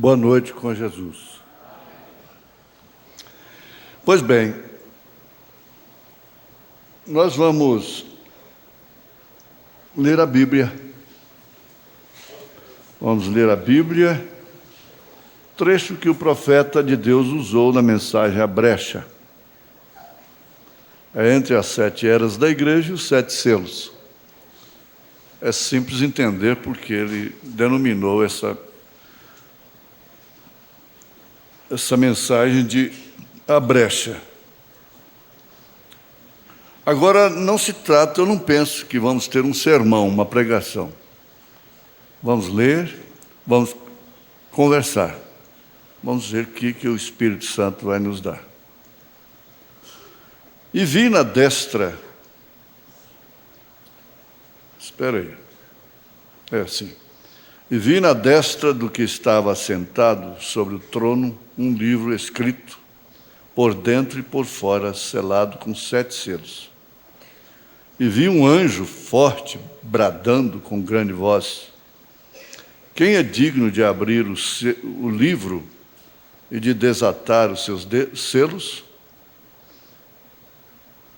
Boa noite com Jesus. Pois bem, nós vamos ler a Bíblia. Vamos ler a Bíblia, trecho que o profeta de Deus usou na mensagem à brecha. É entre as 7 eras da igreja e os 7 selos. É simples entender porque ele denominou essa mensagem de a brecha. Agora, não se trata, eu não penso que vamos ter um sermão, uma pregação. Vamos ler, vamos conversar. Vamos ver o que o Espírito Santo vai nos dar. E vi na destra... Espera aí. É assim. E vi na destra do que estava assentado sobre o trono um livro escrito, por dentro e por fora, selado com 7 selos. E vi um anjo forte, bradando com grande voz: quem é digno de abrir o livro e de desatar os seus selos?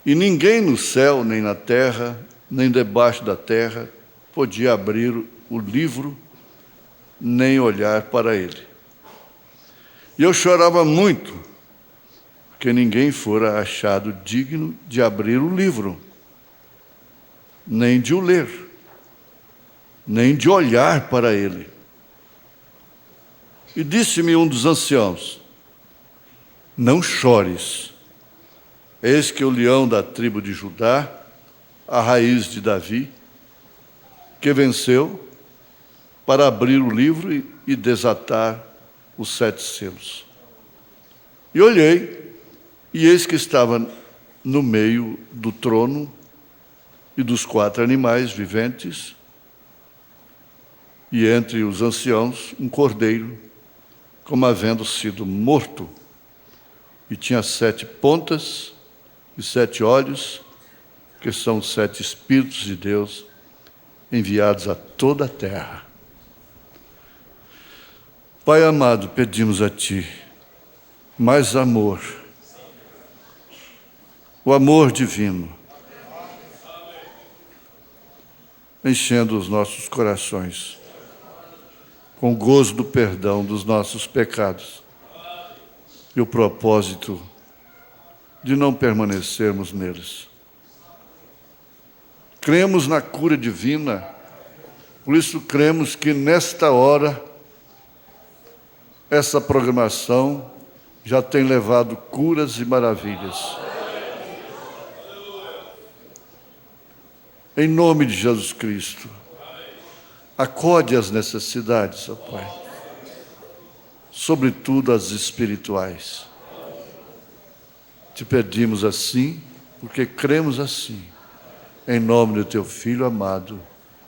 E ninguém no céu, nem na terra, nem debaixo da terra, podia abrir o livro, nem olhar para ele. E eu chorava muito, porque ninguém fora achado digno de abrir o livro, nem de o ler, nem de olhar para ele. E disse-me um dos anciãos: não chores, eis que o leão da tribo de Judá, a raiz de Davi, que venceu, para abrir o livro e desatar os 7 selos. E olhei, e eis que estava no meio do trono e dos 4 animais viventes, e entre os anciãos um cordeiro, como havendo sido morto, e tinha 7 pontas e 7 olhos, que são os 7 Espíritos de Deus enviados a toda a terra. Pai amado, pedimos a Ti mais amor, o amor divino, enchendo os nossos corações com o gozo do perdão dos nossos pecados e o propósito de não permanecermos neles. Cremos na cura divina, por isso cremos que nesta hora essa programação já tem levado curas e maravilhas. Em nome de Jesus Cristo, acode as necessidades, ó Pai, sobretudo as espirituais. Te pedimos assim, porque cremos assim, em nome do Teu Filho amado,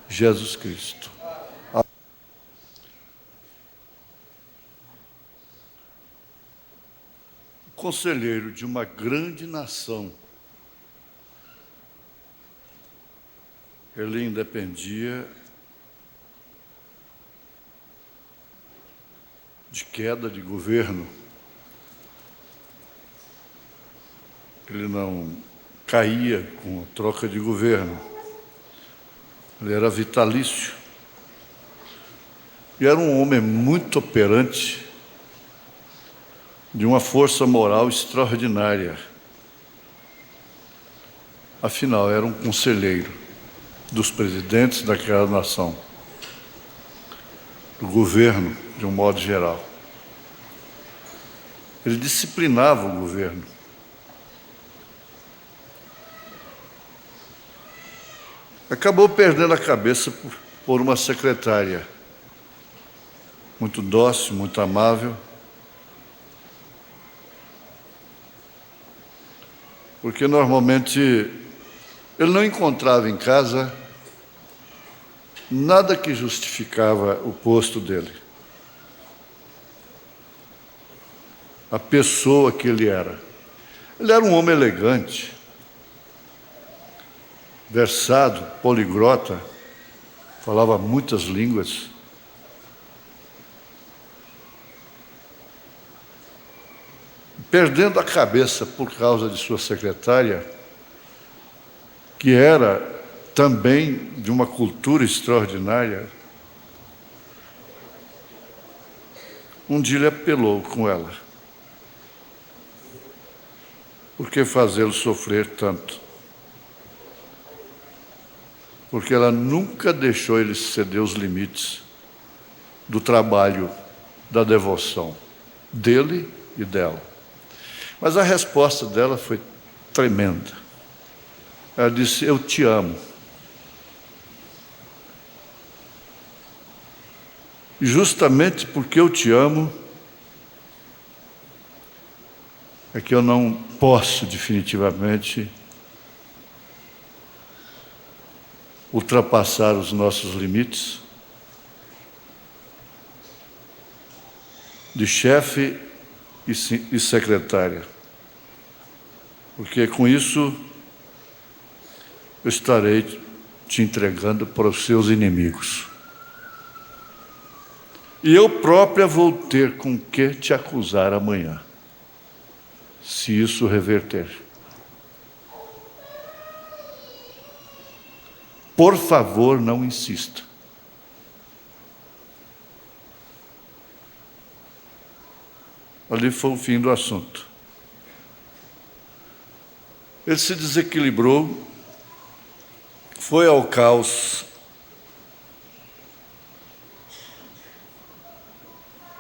Jesus Cristo. Conselheiro de uma grande nação, ele independia de queda de governo. Ele não caía com a troca de governo. Ele era vitalício. E era um homem muito operante, de uma força moral extraordinária. Afinal, era um conselheiro dos presidentes daquela nação, do governo, de um modo geral. Ele disciplinava o governo. Acabou perdendo a cabeça por uma secretária muito dócil, muito amável, porque normalmente ele não encontrava em casa nada que justificava o posto dele, a pessoa que ele era. Ele era um homem elegante, versado, poliglota, falava muitas línguas. perdendo a cabeça por causa de sua secretária, que era também de uma cultura extraordinária, um dia ele apelou com ela. Por que fazê-lo sofrer tanto? Porque ela nunca deixou ele ceder os limites do trabalho, da devoção dele e dela. Mas a resposta dela foi tremenda. Ela disse: eu te amo. E justamente porque eu te amo, é que eu não posso definitivamente ultrapassar os nossos limites de chefe e secretária. Porque com isso eu estarei te entregando para os seus inimigos. E eu própria vou ter com que te acusar amanhã, se isso reverter. Por favor, não insista. Ali foi o fim do assunto. Ele se desequilibrou, foi ao caos,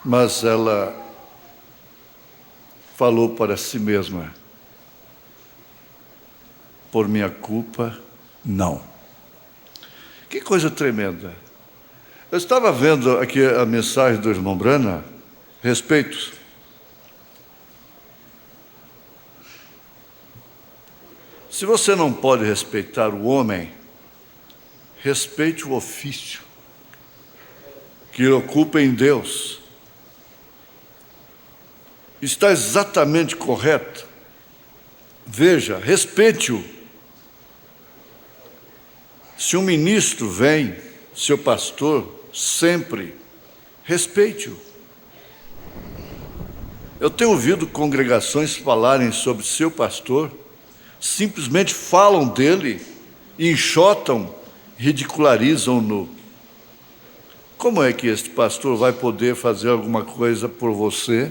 mas ela falou para si mesma: por minha culpa, não. Que coisa tremenda. Eu estava vendo aqui a mensagem do irmão Brana, respeito. Se você não pode respeitar o homem, respeite o ofício que ele ocupa em Deus. Está exatamente correto. Veja, respeite-o. Se um ministro vem, seu pastor, sempre respeite-o. Eu tenho ouvido congregações falarem sobre seu pastor, simplesmente falam dele, enxotam, ridicularizam-no. Como é que este pastor vai poder fazer alguma coisa por você?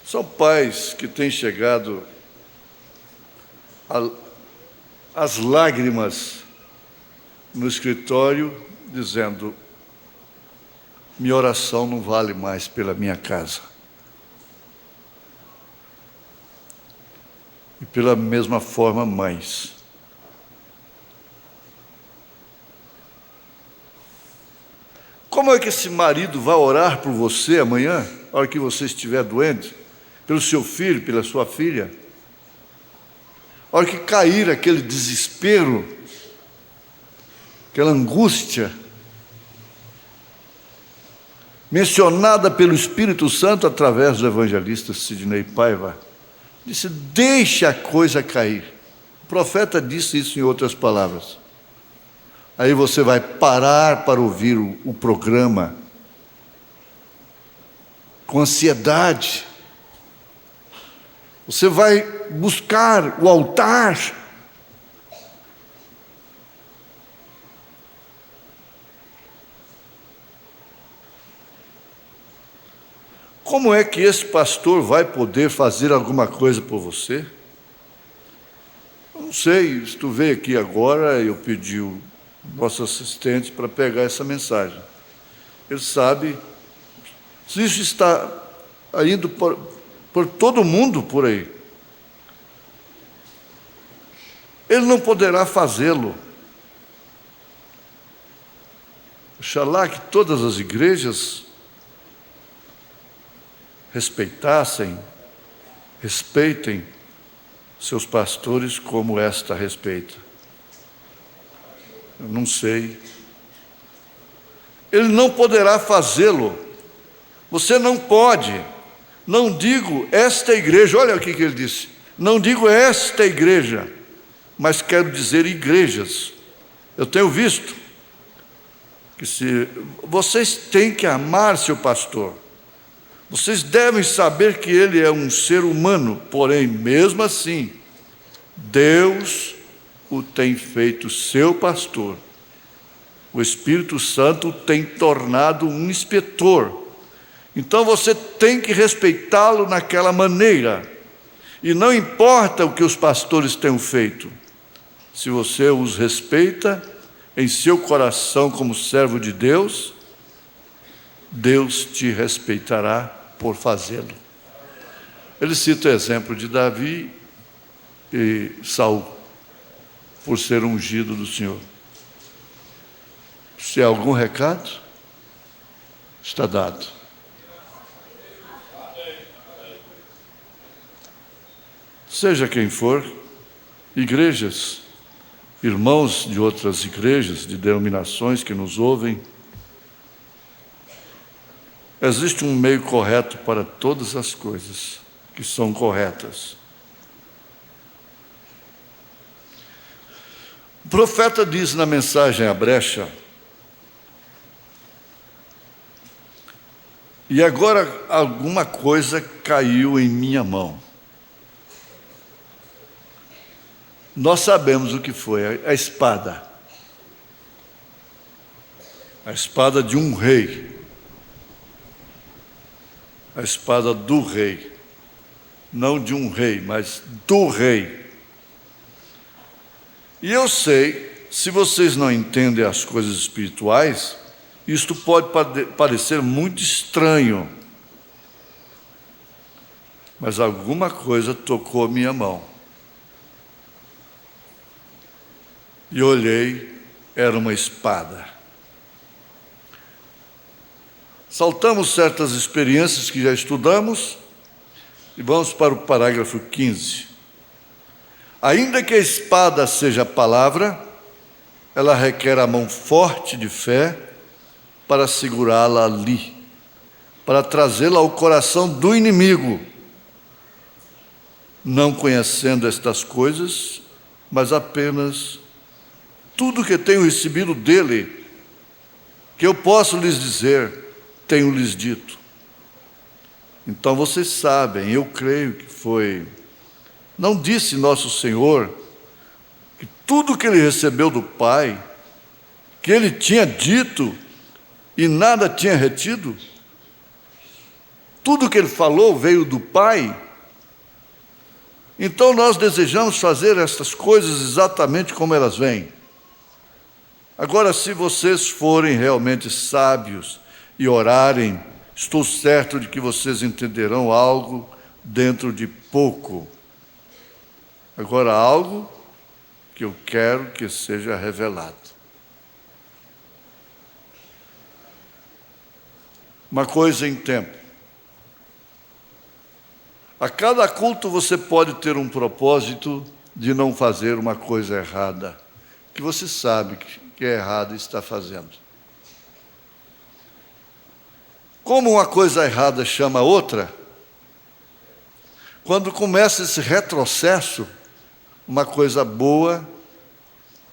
São pais que têm chegado às lágrimas no escritório, dizendo: minha oração não vale mais pela minha casa. E pela mesma forma, mães. Como é que esse marido vai orar por você amanhã, na hora que você estiver doente? Pelo seu filho, pela sua filha? A hora que cair aquele desespero, aquela angústia, mencionada pelo Espírito Santo através do evangelista Sidney Paiva, disse: deixe a coisa cair. O profeta disse isso em outras palavras. Aí você vai parar para ouvir o programa com ansiedade. Você vai buscar o altar. Como é que esse pastor vai poder fazer alguma coisa por você? Eu não sei, se tu veio aqui agora, eu pedi o nosso assistente para pegar essa mensagem. Ele sabe, se isso está indo por todo mundo por aí, ele não poderá fazê-lo. Oxalá que todas as igrejas respeitem seus pastores como esta respeita. Eu não sei. Ele não poderá fazê-lo. Você não pode. Não digo esta igreja, olha o que ele disse. Não digo esta igreja, mas quero dizer igrejas. Eu tenho visto Vocês têm que amar seu pastor. Vocês devem saber que ele é um ser humano, porém, mesmo assim, Deus o tem feito seu pastor. O Espírito Santo o tem tornado um inspetor. Então você tem que respeitá-lo naquela maneira. E não importa o que os pastores tenham feito, se você os respeita em seu coração como servo de Deus, Deus te respeitará por fazê-lo. Ele cita o exemplo de Davi e Saul, por ser ungido do Senhor. Se há algum recado, está dado. Seja quem for, igrejas, irmãos de outras igrejas, de denominações que nos ouvem, existe um meio correto para todas as coisas que são corretas. O profeta diz na mensagem à brecha: e agora alguma coisa caiu em minha mão. Nós sabemos o que foi, a espada. A espada de um rei. A espada do rei. Não de um rei, mas do rei. E eu sei, se vocês não entendem as coisas espirituais, isto pode parecer muito estranho. Mas alguma coisa tocou a minha mão. E olhei, era uma espada. Saltamos certas experiências que já estudamos e vamos para o parágrafo 15. Ainda que a espada seja a palavra, ela requer a mão forte de fé para segurá-la ali, para trazê-la ao coração do inimigo, não conhecendo estas coisas, mas apenas tudo que tenho recebido dele, que eu posso lhes dizer, tenho lhes dito. Então vocês sabem, eu creio que foi. Não disse nosso Senhor que tudo que ele recebeu do Pai, que ele tinha dito e nada tinha retido? Tudo que ele falou veio do Pai. Então nós desejamos fazer estas coisas exatamente como elas vêm. Agora, se vocês forem realmente sábios e orarem, estou certo de que vocês entenderão algo dentro de pouco. Agora, algo que eu quero que seja revelado. Uma coisa em tempo. A cada culto você pode ter um propósito de não fazer uma coisa errada, que você sabe que é errado e está fazendo. Como uma coisa errada chama outra, quando começa esse retrocesso, uma coisa boa,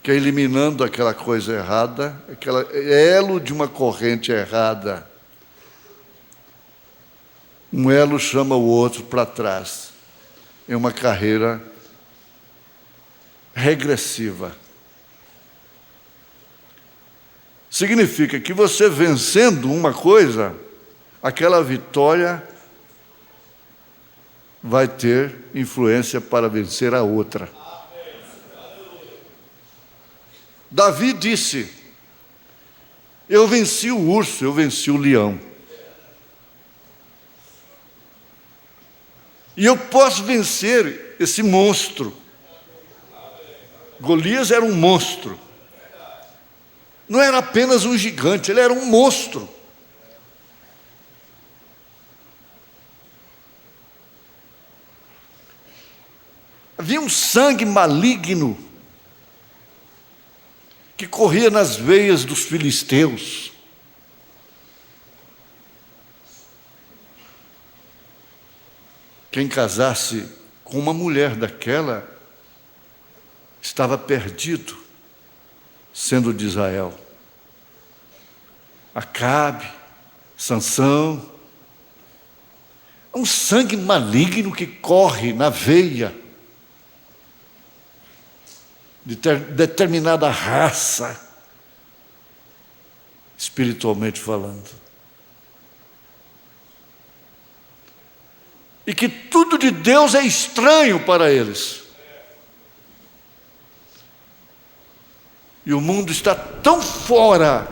que é eliminando aquela coisa errada, aquele elo de uma corrente errada, um elo chama o outro para trás. É uma carreira regressiva. Significa que você vencendo uma coisa, aquela vitória vai ter influência para vencer a outra. Davi disse: eu venci o urso, eu venci o leão. E eu posso vencer esse monstro. Golias era um monstro. Não era apenas um gigante, ele era um monstro. Havia um sangue maligno que corria nas veias dos filisteus. Quem casasse com uma mulher daquela estava perdido, sendo de Israel. Acabe, Sansão. É um sangue maligno que corre na veia de determinada raça, espiritualmente falando. E que tudo de Deus é estranho para eles. E o mundo está tão fora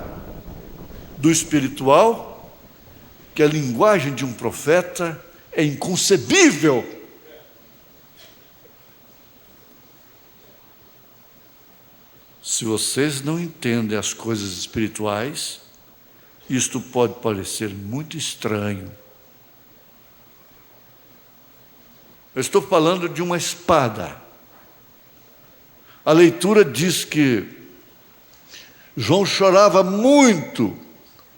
do espiritual que a linguagem de um profeta é inconcebível. Se vocês não entendem as coisas espirituais, isto pode parecer muito estranho. Eu estou falando de uma espada. A leitura diz que João chorava muito,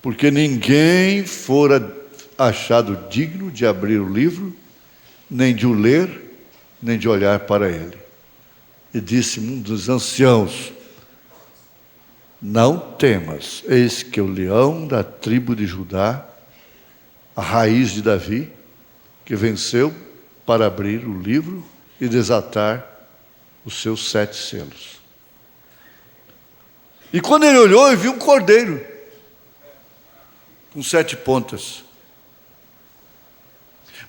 porque ninguém fora achado digno de abrir o livro, nem de o ler, nem de olhar para ele. E disse um dos anciãos: não temas, eis que o leão da tribo de Judá, a raiz de Davi, que venceu para abrir o livro e desatar os seus 7 selos. E quando ele olhou, ele viu um cordeiro com 7 pontas.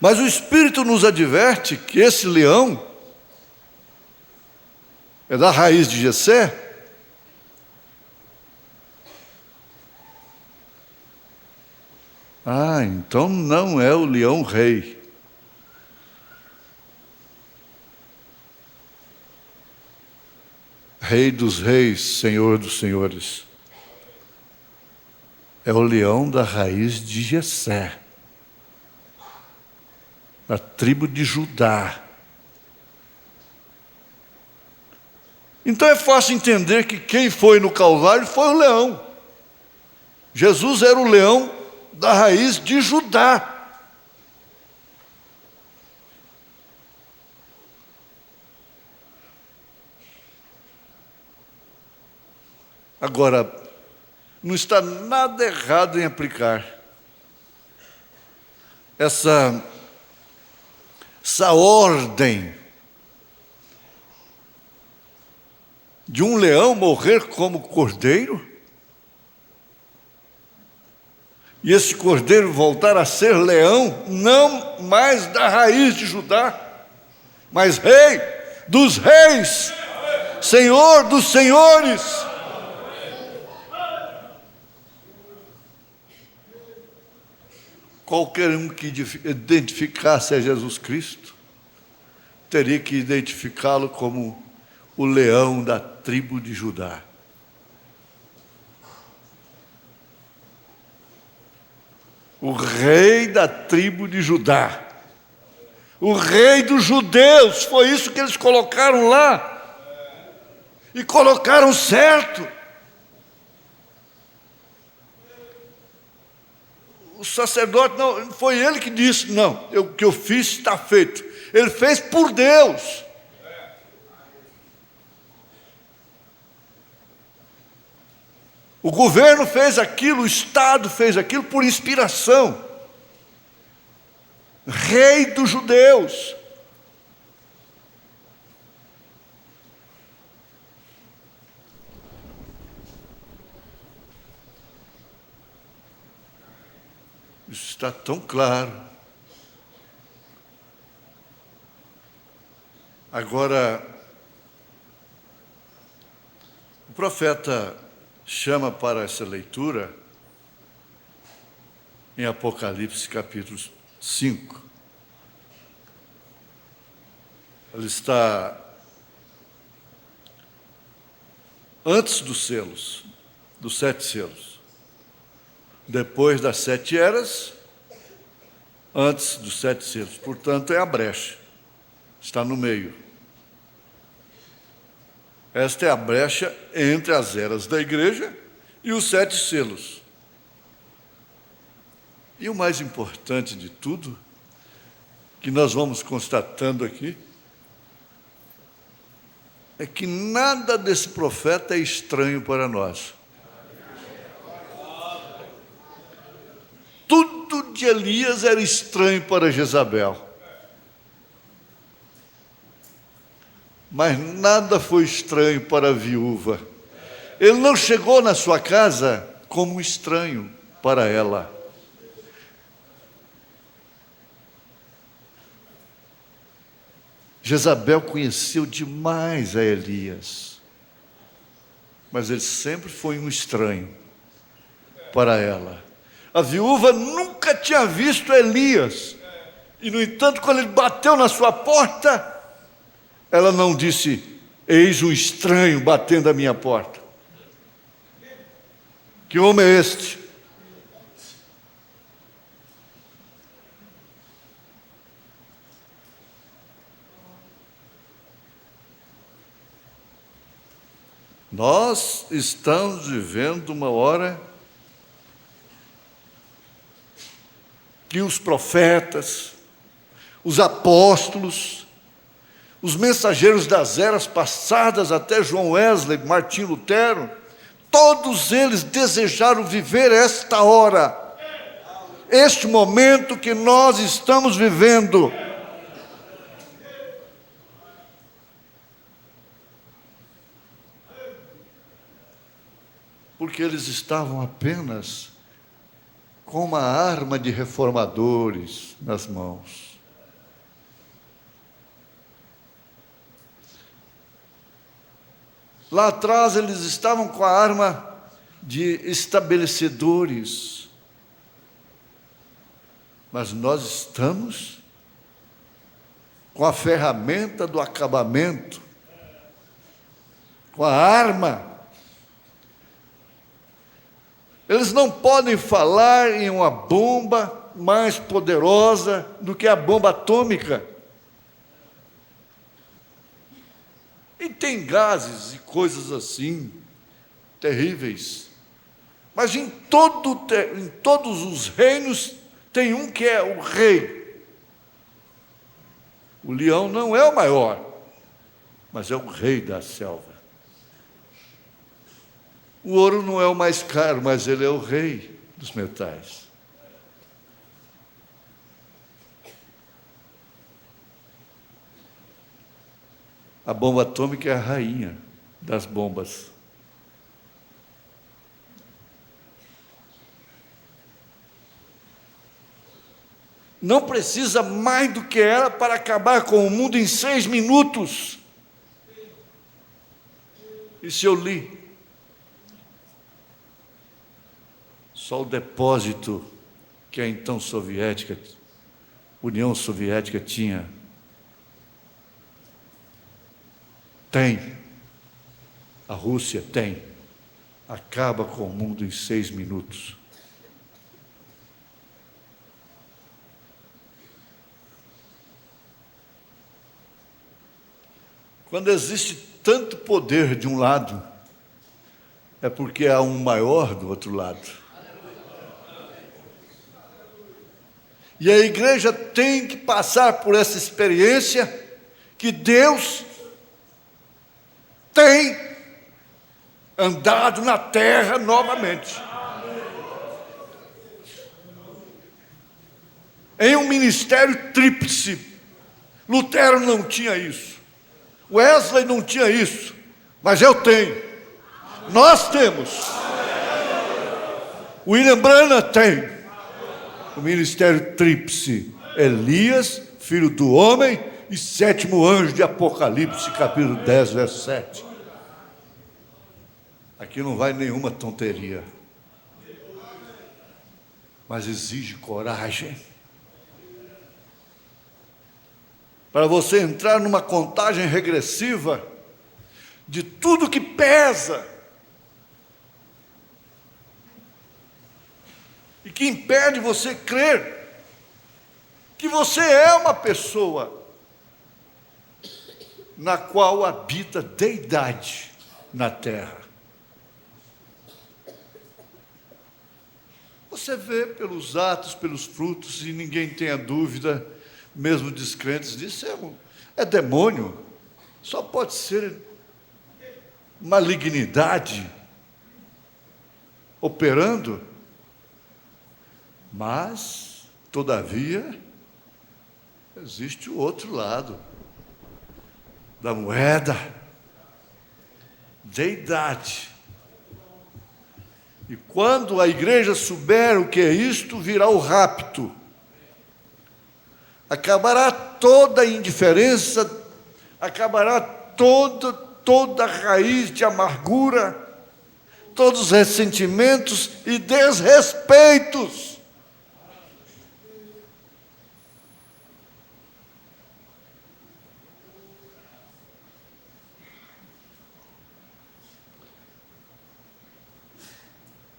Mas o Espírito nos adverte que esse leão é da raiz de Jessé. Ah, então não é o leão rei. Rei dos reis, Senhor dos senhores. É o leão da raiz de Jessé, da tribo de Judá. Então é fácil entender que quem foi no Calvário foi o leão. Jesus era o leão da raiz de Judá. Agora, não está nada errado em aplicar essa ordem de um leão morrer como cordeiro, e esse cordeiro voltar a ser leão, não mais da raiz de Judá, mas rei dos reis, Senhor dos senhores. Qualquer um que identificasse a Jesus Cristo teria que identificá-lo como o leão da tribo de Judá. O rei da tribo de Judá. O rei dos judeus. Foi isso que eles colocaram lá. E colocaram certo. O sacerdote, não, foi ele que disse: não, o que eu fiz está feito. Ele fez por Deus. O governo fez aquilo, o Estado fez aquilo por inspiração. Rei dos judeus. Isso está tão claro. Agora, o profeta chama para essa leitura em Apocalipse capítulo 5. Ele está antes dos selos, dos 7 selos. Depois das 7 eras, antes dos 7 selos. Portanto, é a brecha. Está no meio. Esta é a brecha entre as eras da igreja e os 7 selos. E o mais importante de tudo, que nós vamos constatando aqui, é que nada desse profeta é estranho para nós. de Elias era estranho para Jezabel. Mas nada foi estranho para a viúva. Ele não chegou na sua casa como um estranho para ela. Jezabel conheceu demais a Elias, mas ele sempre foi um estranho para ela. A viúva nunca tinha visto Elias, e no entanto, quando ele bateu na sua porta, ela não disse: eis um estranho batendo à minha porta. Que homem é este? Nós estamos vivendo uma hora que os profetas, os apóstolos, os mensageiros das eras passadas, até João Wesley, Martim Lutero, todos eles desejaram viver esta hora, este momento que nós estamos vivendo. Porque eles estavam apenas com uma arma de reformadores nas mãos. Lá atrás eles estavam com a arma de estabelecedores. Mas nós estamos com a ferramenta do acabamento, com a arma. Eles não podem falar em uma bomba mais poderosa do que a bomba atômica. E tem gases e coisas assim, terríveis. Mas em todos os reinos tem um que é o rei. O leão não é o maior, mas é o rei da selva. O ouro não é o mais caro, mas ele é o rei dos metais. A bomba atômica é a rainha das bombas. Não precisa mais do que ela para acabar com o mundo em 6 minutos. Isso eu li. Só o depósito que a então União Soviética tem, a Rússia tem, acaba com o mundo em 6 minutos. Quando existe tanto poder de um lado, é porque há um maior do outro lado. E a igreja tem que passar por essa experiência que Deus tem andado na terra novamente. Em um ministério tríplice. Lutero não tinha isso. Wesley não tinha isso. Mas eu tenho. Nós temos. William Branham tem. O ministério tríplice, Elias, filho do homem, e 7º anjo de Apocalipse, capítulo 10, verso 7. Aqui não vai nenhuma tonteria, mas exige coragem. Para você entrar numa contagem regressiva de tudo que pesa, e que impede você crer que você é uma pessoa na qual habita deidade na terra. Você vê pelos atos, pelos frutos, e ninguém tenha dúvida, mesmo descrentes, disso é demônio, só pode ser malignidade operando. Mas Todavia, existe o outro lado da moeda, deidade. E quando a igreja souber o que é isto, virá o rapto. Acabará toda a indiferença, acabará toda a raiz de amargura, todos os ressentimentos e desrespeitos.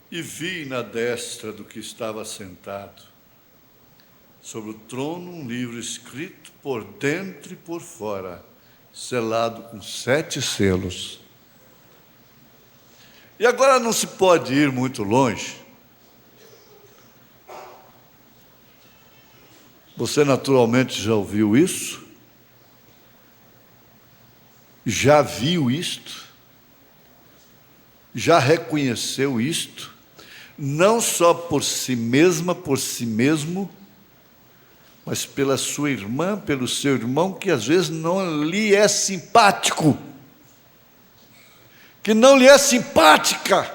E vi na destra do que estava sentado, sobre o trono, um livro escrito por dentro e por fora, selado com 7 selos. E agora não se pode ir muito longe. Você naturalmente já ouviu isso? Já viu isto? Já reconheceu isto? Não só por si mesma, por si mesmo, mas pela sua irmã, pelo seu irmão, que às vezes não lhe é simpático, que não lhe é simpática.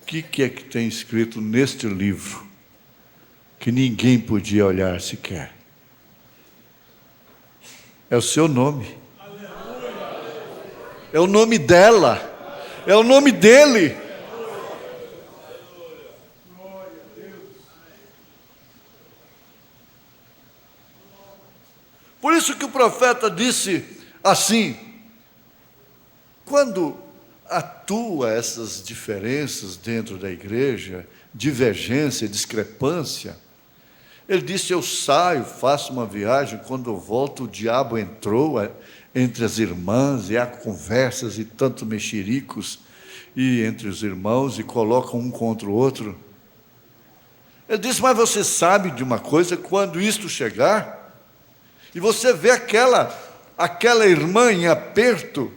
O que é que tem escrito neste livro que ninguém podia olhar sequer? É o seu nome. É o nome dela, é o nome dele. Por isso que o profeta disse assim: quando atua essas diferenças dentro da igreja, divergência, discrepância, ele disse: eu saio, faço uma viagem, quando eu volto o diabo entrou entre as irmãs, e há conversas e tanto mexericos e entre os irmãos, e colocam um contra o outro. Ele disse: mas você sabe de uma coisa, quando isto chegar, e você vê aquela irmã em aperto,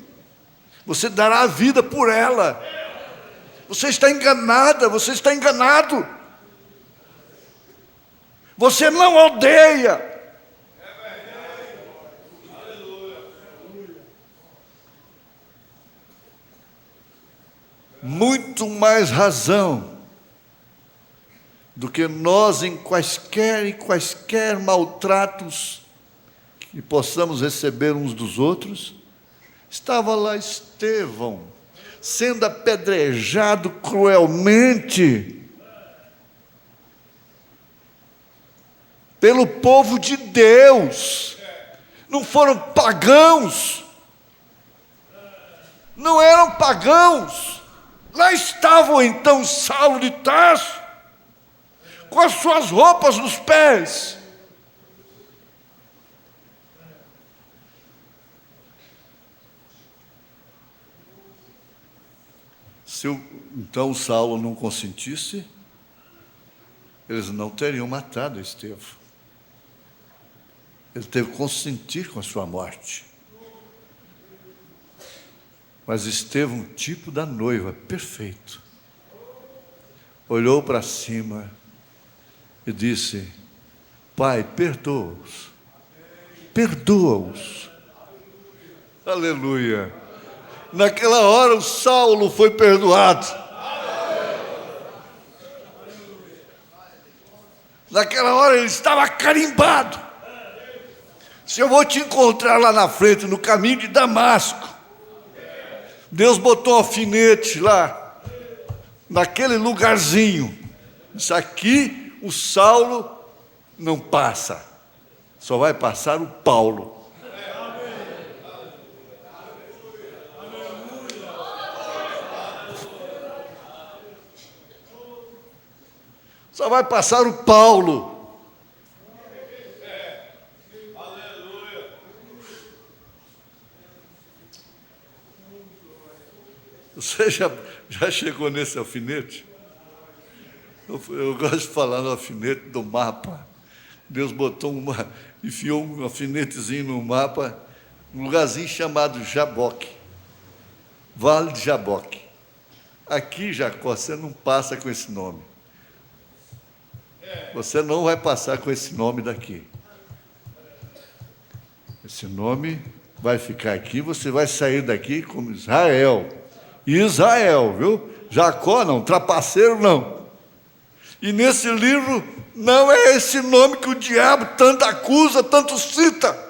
você dará a vida por ela. Você está enganada, você está enganado. Você não odeia. Muito mais razão do que nós em quaisquer maltratos que possamos receber uns dos outros, estava lá Estevão, sendo apedrejado cruelmente pelo povo de Deus. Não foram pagãos, não eram pagãos. Lá estavam então Saulo de Tarso, com as suas roupas nos pés. Se então Saulo não consentisse, eles não teriam matado Estevão. Ele teve que consentir com a sua morte. Mas Estevão, tipo da noiva, perfeito, olhou para cima e disse: Pai, perdoa-os. Perdoa-os. Aleluia. Naquela hora o Saulo foi perdoado. Naquela hora ele estava carimbado. Se eu vou te encontrar lá na frente, no caminho de Damasco, Deus botou um alfinete lá, naquele lugarzinho. Isso aqui o Saulo não passa, só vai passar o Paulo. Só vai passar o Paulo. Você já chegou nesse alfinete? Eu gosto de falar no alfinete do mapa. Deus enfiou um alfinetezinho no mapa, um lugarzinho chamado Jaboque, Vale de Jaboque. Aqui, Jacó, você não passa com esse nome. Você não vai passar com esse nome daqui. Esse nome vai ficar aqui, você vai sair daqui como Israel. Israel, viu? Jacó não, trapaceiro não. E nesse livro não é esse nome que o diabo tanto acusa, tanto cita.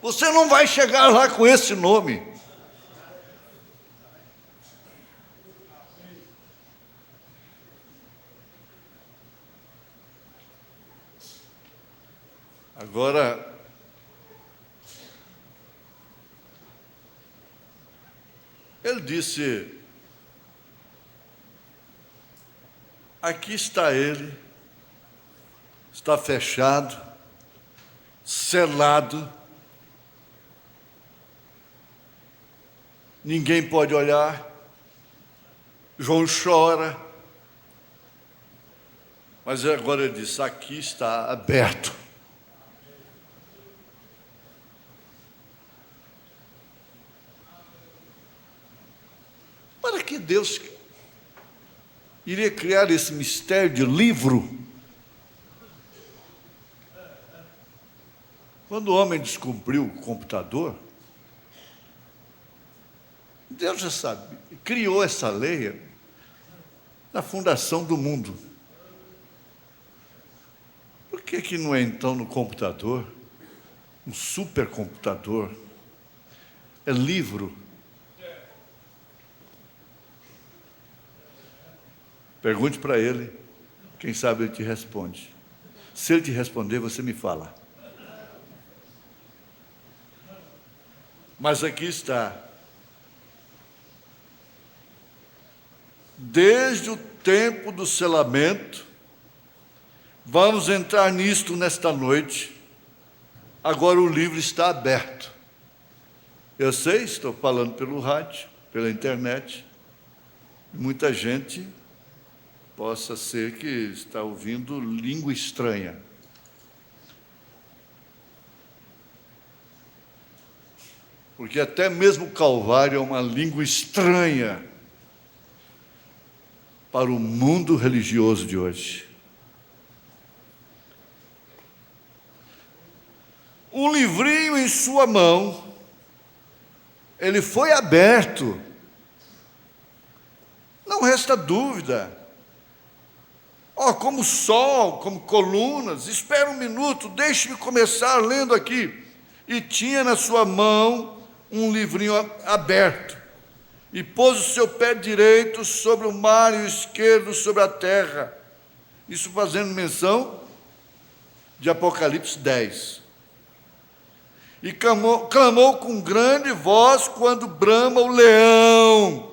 Você não vai chegar lá com esse nome. Agora, ele disse: aqui está ele, está fechado, selado, ninguém pode olhar. João chora, mas agora ele disse: aqui está aberto. Para que Deus iria criar esse mistério de livro? Quando o homem descobriu o computador, Deus já sabe, criou essa lei na fundação do mundo. Por que não é então no computador, um supercomputador, é livro? Pergunte para ele, quem sabe ele te responde. Se ele te responder, você me fala. Mas aqui está. Desde o tempo do selamento, vamos entrar nisto nesta noite. Agora o livro está aberto. Eu sei, estou falando pelo rádio, pela internet. Muita gente possa ser que está ouvindo língua estranha. Porque até mesmo o Calvário é uma língua estranha para o mundo religioso de hoje. Um livrinho em sua mão, ele foi aberto. Não resta dúvida. Como sol, como colunas, espera um minuto, deixe-me começar lendo aqui. E tinha na sua mão um livrinho aberto, e pôs o seu pé direito sobre o mar e o esquerdo sobre a terra. Isso fazendo menção de Apocalipse 10. E clamou com grande voz quando brama o leão.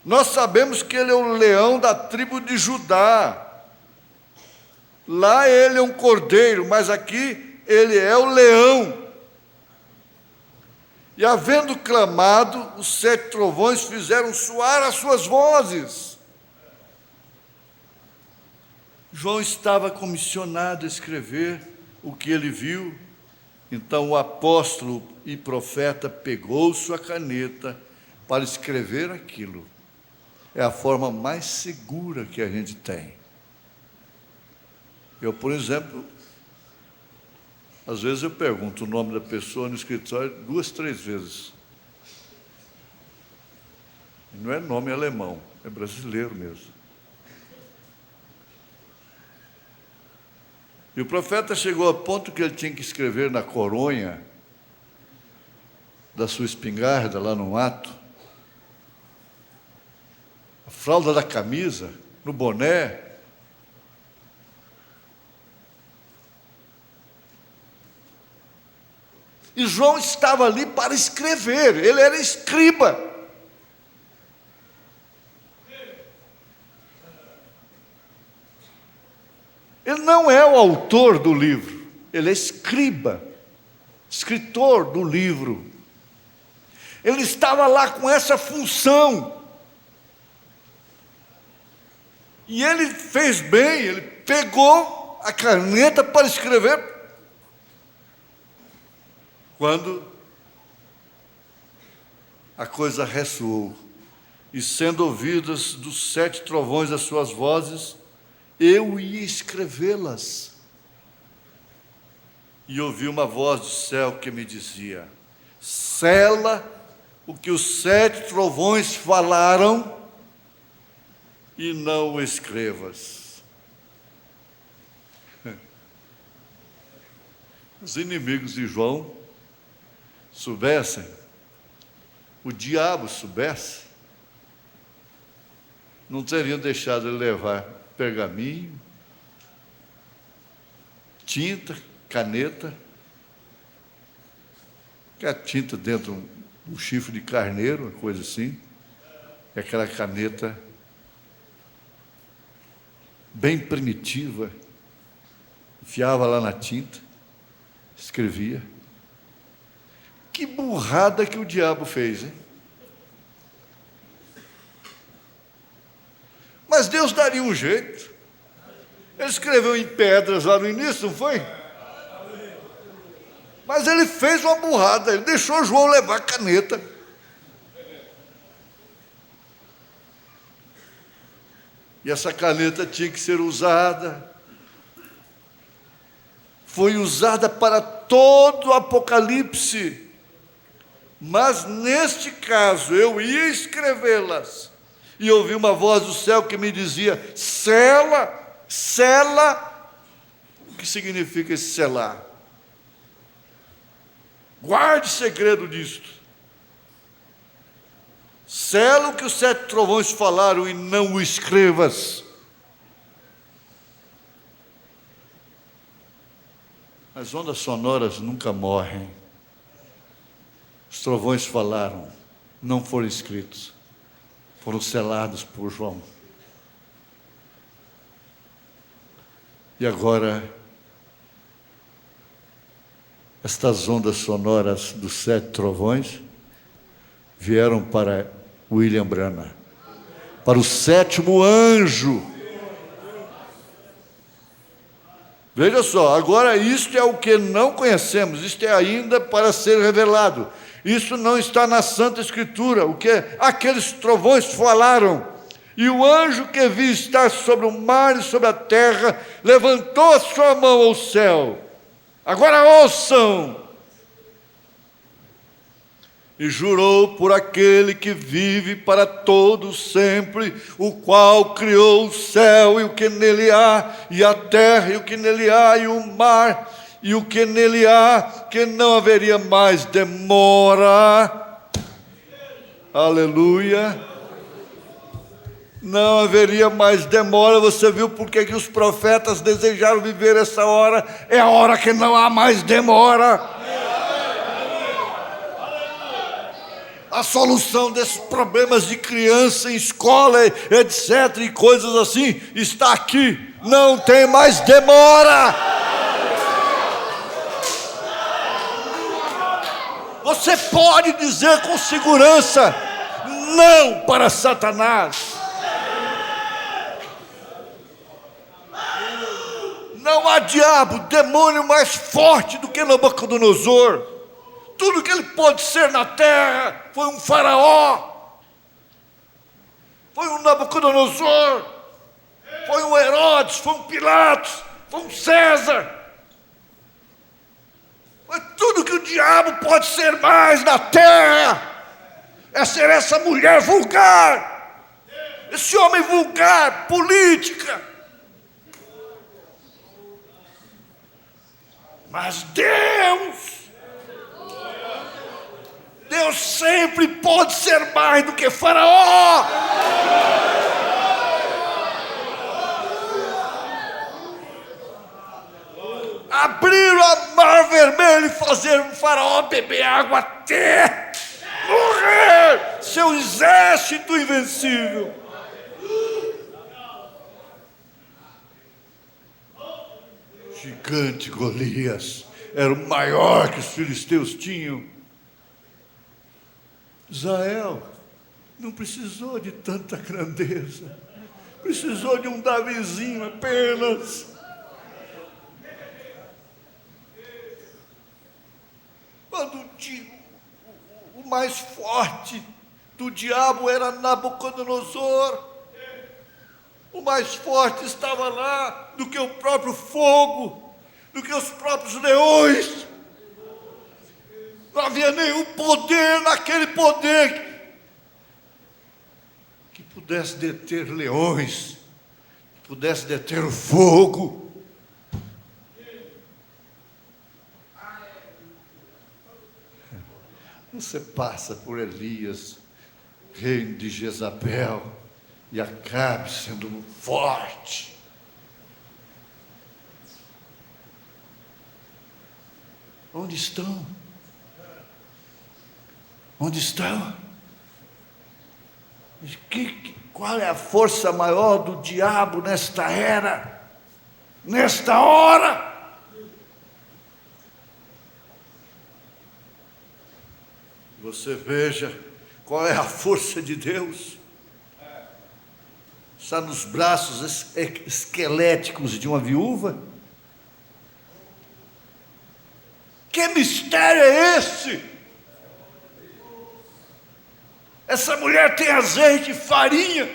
Nós sabemos que ele é o leão da tribo de Judá. Lá ele é um cordeiro, mas aqui ele é o leão. E havendo clamado, os 7 trovões fizeram soar as suas vozes. João estava comissionado a escrever o que ele viu. Então o apóstolo e profeta pegou sua caneta para escrever aquilo. É a forma mais segura que a gente tem. Eu, por exemplo, às vezes eu pergunto o nome da pessoa no escritório 2, 3 vezes. E não é nome alemão, é brasileiro mesmo. E o profeta chegou a ponto que ele tinha que escrever na coronha da sua espingarda, lá no mato, a fralda da camisa, no boné. E João estava ali para escrever, ele era escriba. Ele não é o autor do livro, ele é escriba, escritor do livro. Ele estava lá com essa função. E ele fez bem, ele pegou a caneta para escrever. Quando a coisa ressoou, e sendo ouvidas dos 7 trovões as suas vozes, eu ia escrevê-las. E ouvi uma voz do céu que me dizia: sela o que os 7 trovões falaram e não o escrevas. Os inimigos de João soubessem, o diabo soubesse, não teriam deixado ele levar pergaminho, tinta, caneta, que a tinta dentro um chifre de carneiro, uma coisa assim, e aquela caneta bem primitiva, enfiava lá na tinta, escrevia. Que burrada que o diabo fez, hein? Mas Deus daria um jeito. Ele escreveu em pedras lá no início, não foi? Mas ele fez uma burrada, ele deixou João levar a caneta. E essa caneta tinha que ser usada. Foi usada para todo o Apocalipse. Mas neste caso eu ia escrevê-las. E ouvi uma voz do céu que me dizia: sela, sela. O que significa esse selar? Guarde segredo disto. Sela o que os 7 trovões falaram e não o escrevas. As ondas sonoras nunca morrem. Os trovões falaram, não foram escritos, foram selados por João. E agora, estas ondas sonoras dos 7 trovões vieram para William Branham, para o 7º anjo. Veja só, agora isto é o que não conhecemos, isto é ainda para ser revelado. Isso não está na Santa Escritura, o que aqueles trovões falaram. E o anjo que vi estar sobre o mar e sobre a terra, levantou a sua mão ao céu. Agora ouçam! E jurou por aquele que vive para todo sempre, o qual criou o céu e o que nele há, e a terra e o que nele há, e o mar e o que nele há, que não haveria mais demora. Aleluia. Não haveria mais demora. Você viu por que os profetas desejaram viver essa hora? É a hora que não há mais demora. A solução desses problemas de criança em escola, etc., e coisas assim, está aqui. Não tem mais demora. Você pode dizer com segurança não para Satanás. Não há diabo, demônio mais forte do que Nabucodonosor. Tudo que ele pôde ser na terra foi um faraó, foi um Nabucodonosor, foi um Herodes, foi um Pilatos, foi um César. Mas tudo que o diabo pode ser mais na terra é ser essa mulher vulgar, esse homem vulgar, política. Mas Deus sempre pode ser mais do que Faraó. Abrir o mar vermelho e fazer um Faraó beber água até morrer, seu exército invencível. Gigante Golias era o maior que os filisteus tinham. Israel não precisou de tanta grandeza, precisou de um Davizinho apenas. Quando mais forte do diabo era Nabucodonosor. O mais forte estava lá do que o próprio fogo, do que os próprios leões. Não havia nenhum poder naquele poder que pudesse deter leões, que pudesse deter o fogo. Você passa por Elias, reino de Jezabel, e Acabe sendo forte. Onde estão? Onde estão? Qual é a força maior do diabo nesta era? Nesta hora? Você veja qual é a força de Deus. Está nos braços esqueléticos de uma viúva? Que mistério é esse? Essa mulher tem azeite e farinha,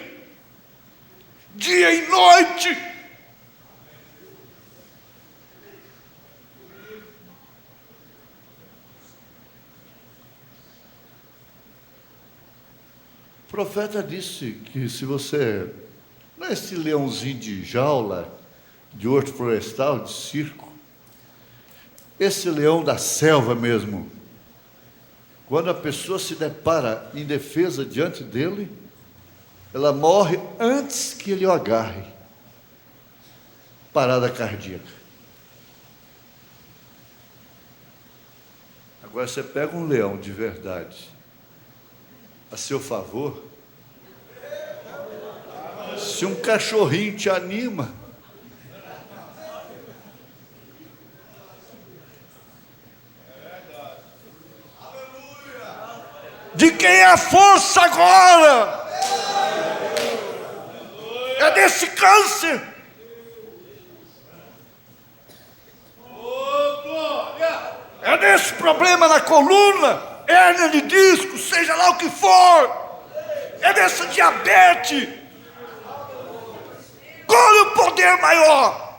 dia e noite. O profeta disse que se você, não é esse leãozinho de jaula, de horto florestal, de circo, esse leão da selva mesmo, quando a pessoa se depara indefesa diante dele, ela morre antes que ele o agarre. Parada cardíaca. Agora você pega um leão de verdade a seu favor, se um cachorrinho te anima, de quem é a força agora? É desse câncer. É desse problema na coluna, hérnia de disco, seja lá o que for. É desse diabetes. Qual é o poder maior?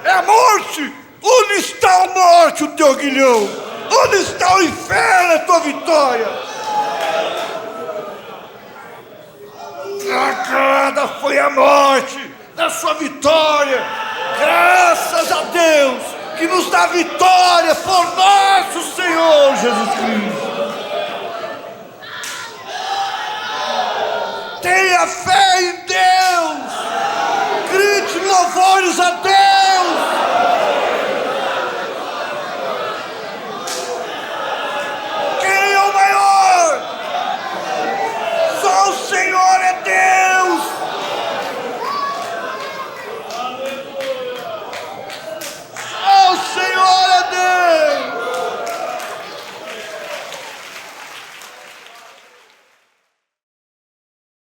É a morte. Onde está a morte, o teu aguilhão? Onde está o inferno, a tua vitória? Tragada foi a morte da sua vitória. Graças a Deus que nos dá vitória por nosso Senhor Jesus Cristo.